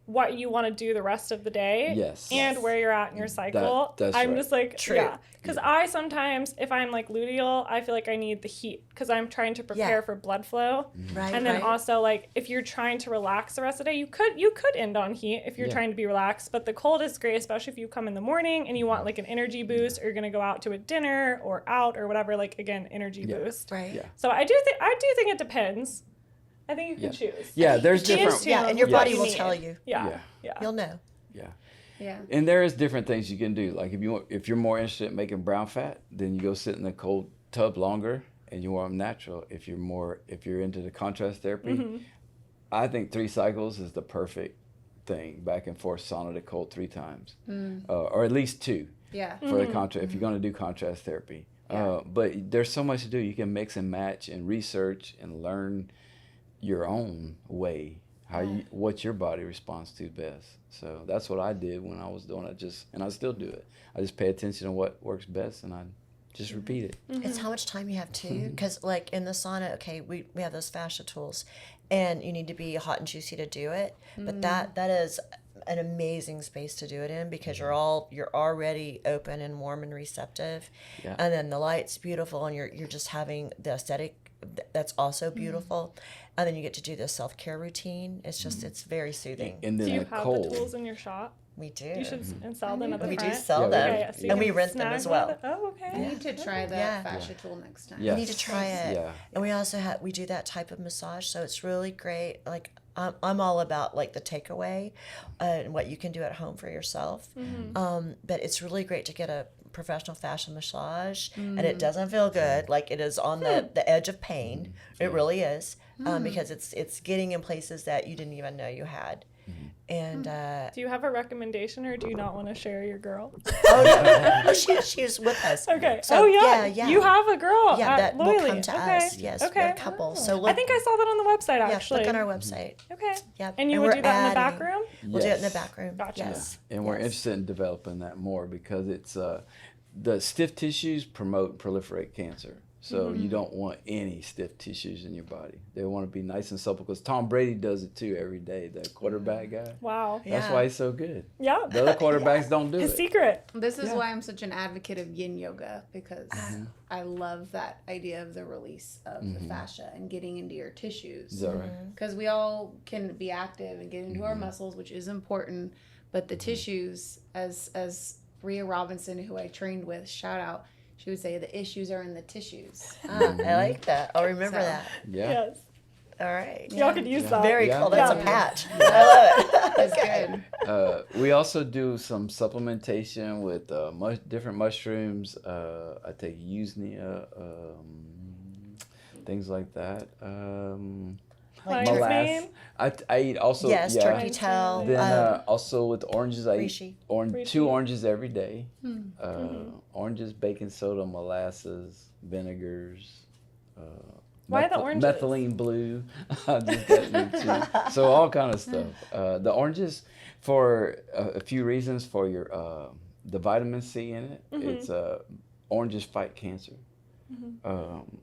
what you want to do the rest of the day Yes. and where you're at in your cycle. that's I'm right. just like, True. yeah. Because I sometimes, if I'm like luteal, I feel like I need the heat because I'm trying to prepare Yeah. for blood flow. Right, And then right. also, like, if you're trying to relax the rest of the day, you could end on heat if you're Yeah. trying to be relaxed. But the cold is great, especially if you come in the morning and you want like an energy boost, or you're gonna go out to a dinner or out or whatever. Like again, energy boost. Right. Yeah. So I do think it depends. I think you can choose. Yeah, there's Choose different. to Yeah, and your Yes. body what will you tell need. you. Yeah. Yeah. You'll know. Yeah. Yeah. And there is different things you can do. Like if you're more interested in making brown fat, then you go sit in the cold tub longer and you want them natural. If you're into the contrast therapy, I think 3 cycles is the perfect thing. Back and forth sauna to cold 3 times, or at least 2 Yeah. for the contrast. If you're going to do contrast therapy, but there's so much to do. You can mix and match and research and learn your own way. What your body responds to best. So that's what I did when I was doing it. And I still do it. I just pay attention to what works best, and I just repeat it. It's how much time you have too, because like in the sauna, okay, we have those fascia tools, and you need to be hot and juicy to do it. But that is an amazing space to do it in, because you're already open and warm and receptive, Yeah. and then the light's beautiful, and you're just having the aesthetic that's also beautiful, and then you get to do the self-care routine. It's just it's very soothing. And then Do you the have cold. the tools in your shop? We do. You should and sell them at the We front. do sell Yeah, them, we Okay, so you and we can rent them snag as one well. of the- Oh, okay. I need to try the Yeah. fascia tool next time. Yeah. You need to try it. Yeah. And we also we do that type of massage, so it's really great. Like I'm all about like the takeaway and what you can do at home for yourself. But it's really great to get a professional fascia massage, and it doesn't feel good. Like it is on the edge of pain. It really is, because it's getting in places that you didn't even know you had. And Do you have a recommendation, or do you not want to share your girl? she's with us. Okay. So, oh yeah. yeah. You have a girl. Yeah, at that will Loyly. come to Okay. us. Yes, we're Okay. a couple. So I look, think I saw that on the website yeah, actually. look on our website. Okay. Yep. And you And would we're do that in the back adding- room? We'll do it in the Yes. back room. Gotcha. Yes. And we're Yes. interested in developing that more because it's the stiff tissues promote and proliferate cancer. So you don't want any stiff tissues in your body. They want to be nice and supple, because Tom Brady does it too every day, the quarterback guy. Wow. That's why he's so good. Yeah. The other quarterbacks don't do His it. secret. This is why I'm such an advocate of yin yoga, because I love that idea of the release of the fascia and getting into your tissues. Is that right? Because we all can be active and get into our muscles, which is important, but the tissues, as Rhea Robinson, who I trained with, shout out, she would say the issues are in the tissues. I like that. I'll remember that. Yeah. Yes. All right. Y'all could use that. Very Yeah. cool. That's Yeah. a patch. I love it. That's good. We also do some supplementation with different mushrooms. I take usnea, things like that. Lion's Molasses. mane. I eat also. Yes, yeah. turkey tail. Then also with oranges, I reishi. eat Reishi. 2 oranges every day. Oranges, baking soda, molasses, vinegars. Why the oranges? Methylene blue. I did that too. So all kind of stuff. The oranges for a few reasons. For your the vitamin C in it. It's oranges fight cancer.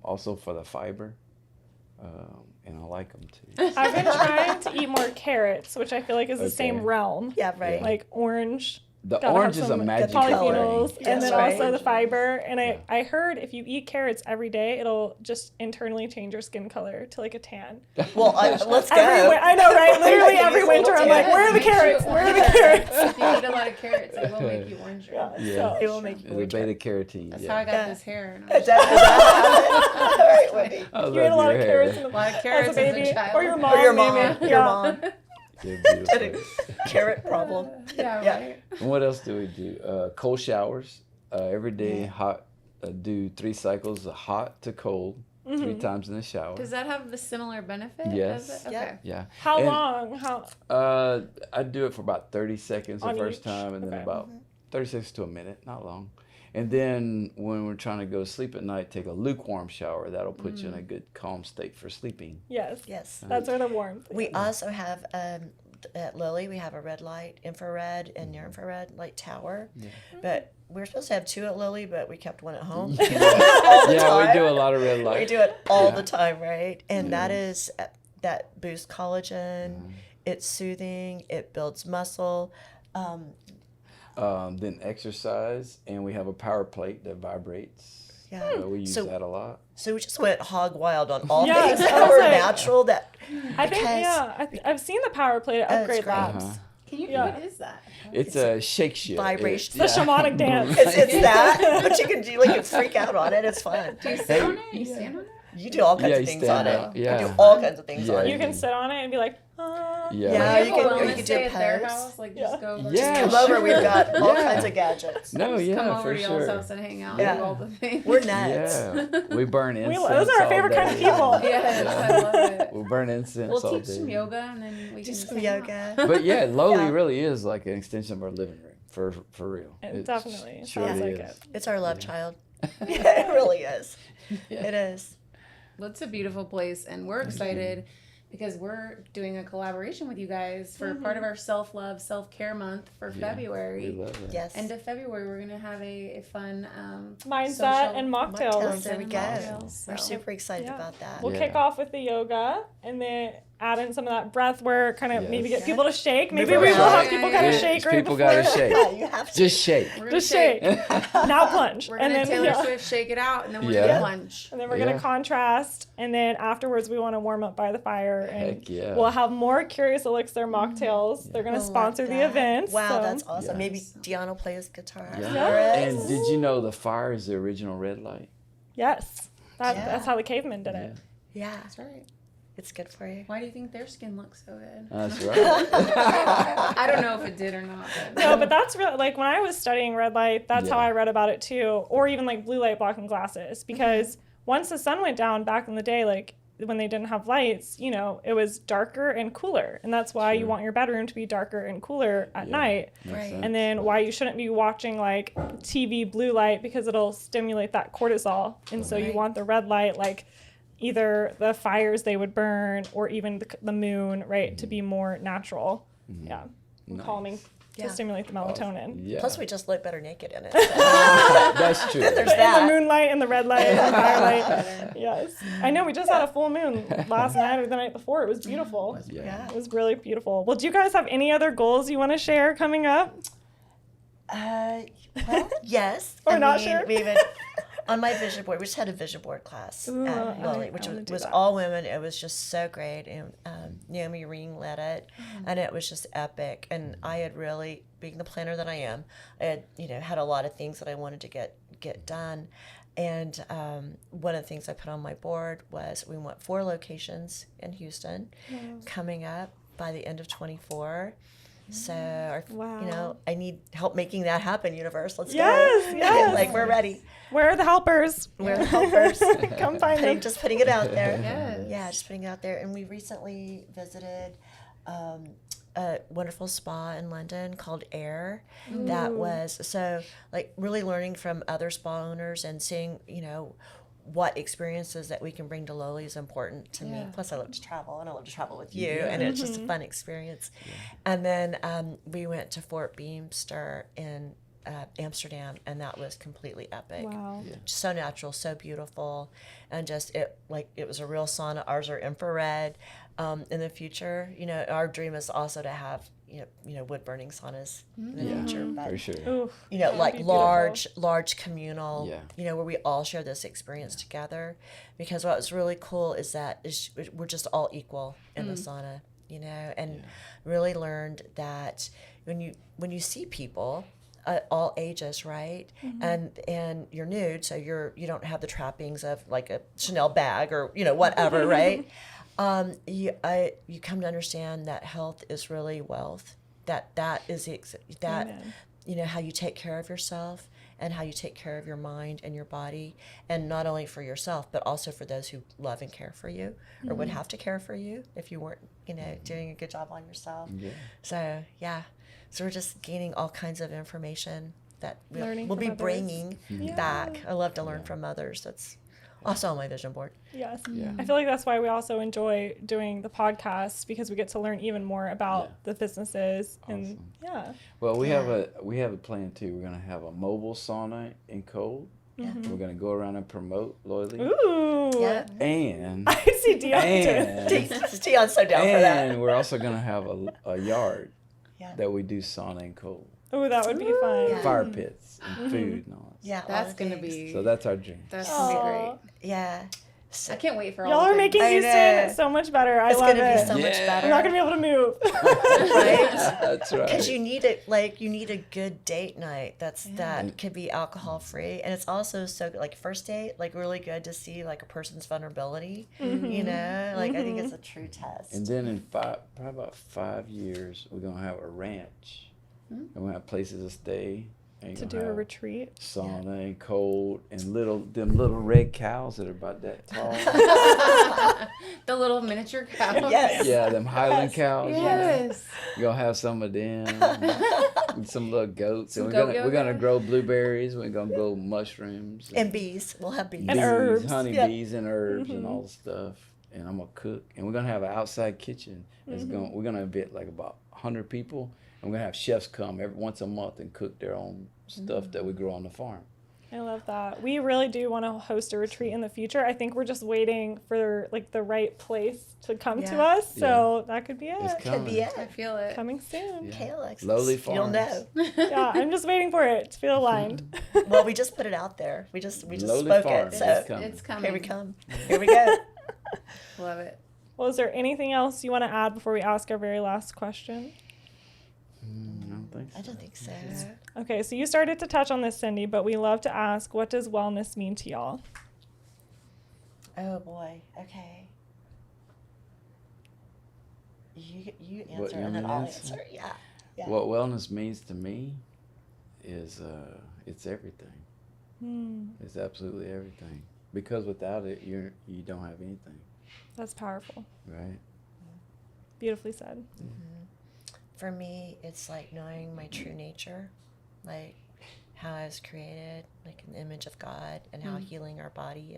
Also for the fiber. And I like them too. I've been trying to eat more carrots, which I feel like is the same Okay. realm. Yeah, right. Like orange. The Gotta orange have is a some magic polyphenols, thing. and then Yes, also right. the fiber. And I heard if you eat carrots every day, it'll just internally change your skin color to like a tan. Well, let's go. I know, right? Literally Like, every use a little winter, I'm like, tan. where are the Make sure- carrots? Where are the carrots? If you eat a lot of carrots, it will make you oranger. Yeah. Yeah. So, It will make you The orange. beta carotene. That's yeah. how I got Yeah. this hair. And Is that all right, Wendy? I you ate a love lot your of hair. carrots a lot of as carrots a as baby, a child. or your mom, Or your mom. maybe. Your Yeah. mom. You're beautiful. Carrot problem. Yeah, Yeah. right. And what else do we do? Cold showers. Every day, hot. Do 3 cycles of hot to cold, 3 times in the shower. Does that have a similar benefit? Yes. Does it? Yeah. Okay. Yeah. How And, long? How? I do it for about 30 seconds the On first each? time, and then Okay. about 30 seconds to a minute, not long. And then when we're trying to go to sleep at night, take a lukewarm shower. That'll put you in a good calm state for sleeping. Yes. Yes. That's where the warmth. We also have at Loyly, we have a red light, infrared, and near infrared light tower. But we're supposed to have 2 at Loyly, but we kept 1 at home. All the Yeah, time. we do a lot of red light. We do it all Yeah. the time, right? And that is that boosts collagen. It's soothing. It builds muscle. Then exercise, and we have a power plate that vibrates. Yeah. We use So- that a lot. So we just went hog wild on all Yes, things I that was were like- natural. That I think, because- yeah. I've seen the power plate at Oh, it's Upgrade great. Labs. Can you? Yeah. What is that? It's a shake you. vibration. It's the shamanic dance. it's that, but you can do like freak out on it. It's fun. Do you sit on it? You stand on it? You do all kinds Yeah, of you things stand on up. it. Yeah. You do all kinds of things Yeah, on You it. can sit on it and be like, Yeah, Like, you a can- wellness do day a at their pose. house, like Yeah. just go. over Yeah, to Come sure. over. We've got all Yeah. kinds of gadgets. No, Just yeah, come over for to y'all's sure. house and hang out Yeah. and do all the things. We're nuts. Yeah, we burn incense. those are our all favorite kind of day. people. Yes, I love it. We burn incense We'll all teach day. some yoga and then we Do can some hang out. yoga. But yeah, Loyly Yeah. really is like an extension of our living room, for real. It definitely surely sounds like is. it. It's our love child. Yeah, it really is. Yeah. It is. Well, it's a beautiful place, and we're excited because we're doing a collaboration with you guys for part of our self-love, self-care month for We February. love it. Yes. End of February, we're going to have a fun Mindset social- and Mocktails. mocktails. There we go. mocktails, We're so- super excited Yeah. about that. We'll Yeah. kick off with the yoga and then add in some of that breath work, kind of maybe Yes. get people to shake. Maybe Move we will around. have people kind of Yeah, shake right People before. gotta shake. Yeah, you have to. Just shake. We're gonna Just shake. Now plunge. We're And going to then, Taylor yeah. Swift shake it out, and then we're Yeah. going to plunge. And then we're Yeah. going to contrast. And then afterwards, we want to warm up by the fire. And Heck yeah. we'll have more Curious Elixir mocktails. They're going to I love sponsor the that. event. Wow, so- that's awesome. Maybe Yes. Dion will play his guitar. Yeah. Yes. And did you know the fire is the original red light? Yes. Yeah. That's how the cavemen did it. Yeah, That's right. it's good for you. Why do you think their skin looks so good? That's right. I don't know if it did or not. But No, but that's really, like, when I was studying red light, that's how Yeah. I read about it too. Or even like blue light blocking glasses. Because once the sun went down back in the day, like when they didn't have lights, you know, it was darker and cooler. And that's why you Sure. want your bedroom to be darker and cooler at Yeah. night. Makes Right. sense. And then why you shouldn't be watching like TV blue light because it'll stimulate that cortisol. And so you Right. want the red light, like either the fires they would burn or even the moon, right, to be more natural. Yeah. Nice. Calming. Yeah. to stimulate the melatonin. Yeah. Plus, we just look better naked in it. That's true. There's In that. the moonlight and the red light and the firelight. Yes. I know we just had a full moon last night or the night before. It was beautiful. Yeah. It was really beautiful. Well, do you guys have any other goals you want to share coming up? Well, yes. Or not sure? We even, on my vision board, we just had a vision board class Ooh, at Loyly, I which wanna do was that. all women. It was just so great. And Naomi Ring led it, and it was just epic. And I had really, being the planner that I am, I had, had a lot of things that I wanted to get done. And one of the things I put on my board was we want 4 locations in Houston coming up by the end of 24. So, Wow. I need help making that happen, universe. Let's go. Yes. Like, we're ready. Where are the helpers? We're the helpers. Come find them. Just putting it out there. Yes. Yeah, just putting it out there. And we recently visited a wonderful spa in London called Air. That was, so, like, really learning from other spa owners and seeing, what experiences that we can bring to Loyly is important to me. Plus, I love to travel, and I love to travel with you, and it's just a fun experience. And then we went to Fort Beamster in Amsterdam, and that was completely epic. Wow. Just so natural, so beautiful, and just it was a real sauna. Ours are infrared. In the future, our dream is also to have wood burning saunas in the future. But, For sure. Oof. like be large communal, Yeah. where we all share this experience together. Because what was really cool is that we're just all equal in the sauna, and really learned that when you see people, all ages, right, and you're nude, so you don't have the trappings of like a Chanel bag or whatever, right. You come to understand that health is really wealth. That is Amen. How you take care of yourself and how you take care of your mind and your body, and not only for yourself but also for those who love and care for you or would have to care for you if you weren't doing a good job on yourself. So we're just gaining all kinds of information that Learning we'll from be others. bringing back. I love to learn from others. That's also on my vision board. Yes. Yeah. I feel like that's why we also enjoy doing the podcast, because we get to learn even more about the businesses. And Well, we have a plan too. We're gonna have a mobile sauna in cold. We're gonna go around and promote Loyly. Ooh. Yeah. And I see Dion too. Dion's so down for that. and we're also gonna have a yard Yeah. that we do sauna and cold. Oh, that would be fun. Yeah. Fire pits and food and all that. Yeah, That's all the going to things. be, So that's our dream. that's going to be Aw. great. Yeah. So I can't wait for all Y'all the are things. making I Houston know. so much better. I it's love gonna it. be so much Yeah. better. I'm not gonna be able to move. right? That's right. Because you need it, you need a good date night. That could be alcohol free, and it's also so good. Like first date, really good to see a person's vulnerability. I think it's a true test. And then in probably about 5 years, we're gonna have a ranch, and we're gonna have places to stay. And To you're do gonna a have retreat. sauna and cold, and them little red cows that are about that tall. The little miniature cows. Yes. Yeah, them Highland cows. Yes. You're gonna have some of them, and some little goats, Some and goat we're gonna yoga. grow blueberries. We're gonna grow mushrooms And bees. We'll have bees. And herbs. honeybees, and herbs, and all the stuff. And I'm gonna cook, and we're gonna have an outside kitchen. We're gonna invite about 100 people, and we're gonna have chefs come once a month and cook their own stuff that we grow on the farm. I love that. We really do want to host a retreat in the future. I think we're just waiting for the right place to come to Yeah. us. So that could be it. It's Could be I it. feel it. Coming soon. Yeah. Okay, Alexis. Lowly You'll Farms. know. Yeah, I'm just waiting for it to feel aligned. Well, we just put it out there. We just Lowly spoke Farms it. is So coming. It's coming. here we come. Here we go. Love it. Well, is there anything else you want to add before we ask our very last question? I don't think so. I don't think so. Okay, so you started to touch on this, Cindy, but we love to ask, what does wellness mean to y'all? Oh boy. Okay. You What, answer you and then want me to I'll answer? answer. Yeah. Yeah. What wellness means to me is it's everything. It's absolutely everything. Because without it, you don't have anything, That's powerful. right? Beautifully said. For me, it's like knowing my true nature, like how I was created, like in the image of God, and how healing our body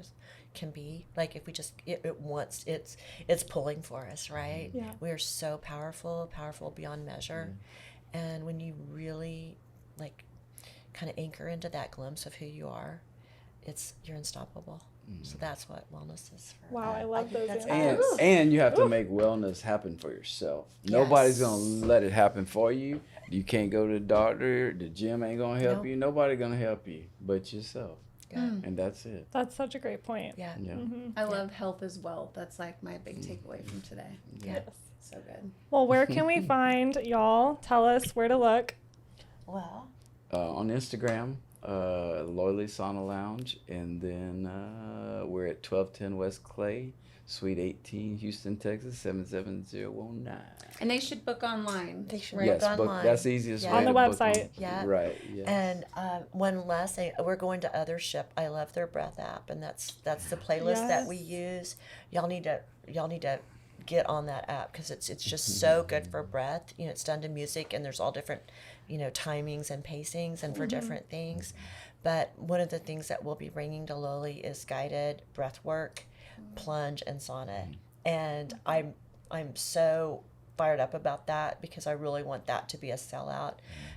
can be. Like if we just it wants, it's pulling for us, right? Yeah. We are so powerful beyond measure, And when you really like kind of anchor into that glimpse of who you are, you're unstoppable. So that's what wellness is for. Wow, I love think those that's answers. And you have to make wellness happen for yourself. Nobody's going to let it happen for you. You can't go to the doctor. The gym ain't going to help you. Nobody going to help you but yourself. And that's it. That's such a great point. Yeah. I love health as well. That's like my big takeaway from today. Yeah. So good. Well, where can we find y'all? Tell us where to look. Well, On Instagram, Loyly Sauna Lounge, and then we're at 1210 West Clay, Suite 18, Houston, Texas 77019. And they should book online. they should right? book Yes, online. that's the easiest Yeah. way On the to book website. them. Yeah. Right. Yes. And one last thing, we're going to Other Ship. I love their breath app, and that's the playlist that we use. Y'all need to get on that app because it's just so good for breath. You know, it's done to music, and there's all different, timings and pacings and for different things. But one of the things that we'll be bringing to Loyly is guided breath work, plunge, and sauna. And I'm so fired up about that because I really want that to be a sellout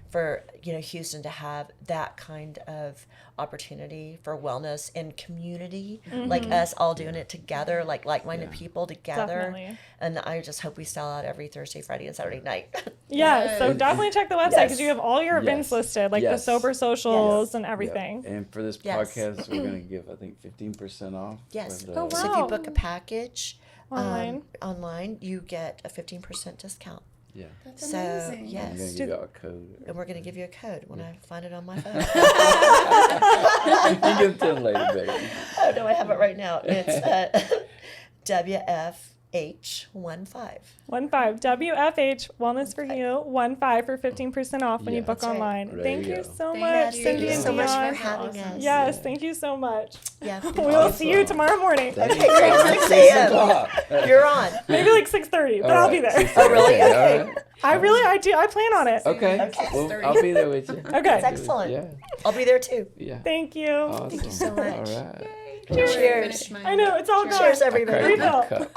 for Houston to have that kind of opportunity for wellness and community, like us all doing it together, like-minded people together. Definitely. And I just hope we sell out every Thursday, Friday, and Saturday night. Yeah, so definitely check the website because you have all your events Yes. listed, like the Yes. sober socials Yes. and everything. Yep. And for this Yes. podcast, we're going to give, I think, 15% off. Yes. But, Oh, So if you wow. book a package Online. you get a 15% discount. Yeah. That's So amazing. I'm going yes, to give you a code. and we're going to give you a code when I find it on my phone. You can give it to them later, baby. Oh no, I have it right now. It's WFH15. 15 WFH Wellness for You 15 for 15% off when you Yeah. book That's right. online. There Thank you you go. so Thank much, you. Cindy Thank you and so much Dion. for having Awesome. us. Yes, thank you so much. Yeah. We'll see you Awesome. tomorrow morning. Thank you. Okay, great. 6 a.m. You're on. Maybe like 6:30, but I'll be there. Oh, really? Okay. All right. I do. I plan on it. Okay. Okay. Well, I'll be there with you. Okay. That's excellent. Yeah. I'll be there too. Yeah. Thank you. Awesome. Thank you so much. All right. Cheers. Finish mine. I know, it's all gone. Cheers, everybody. Crazy cup.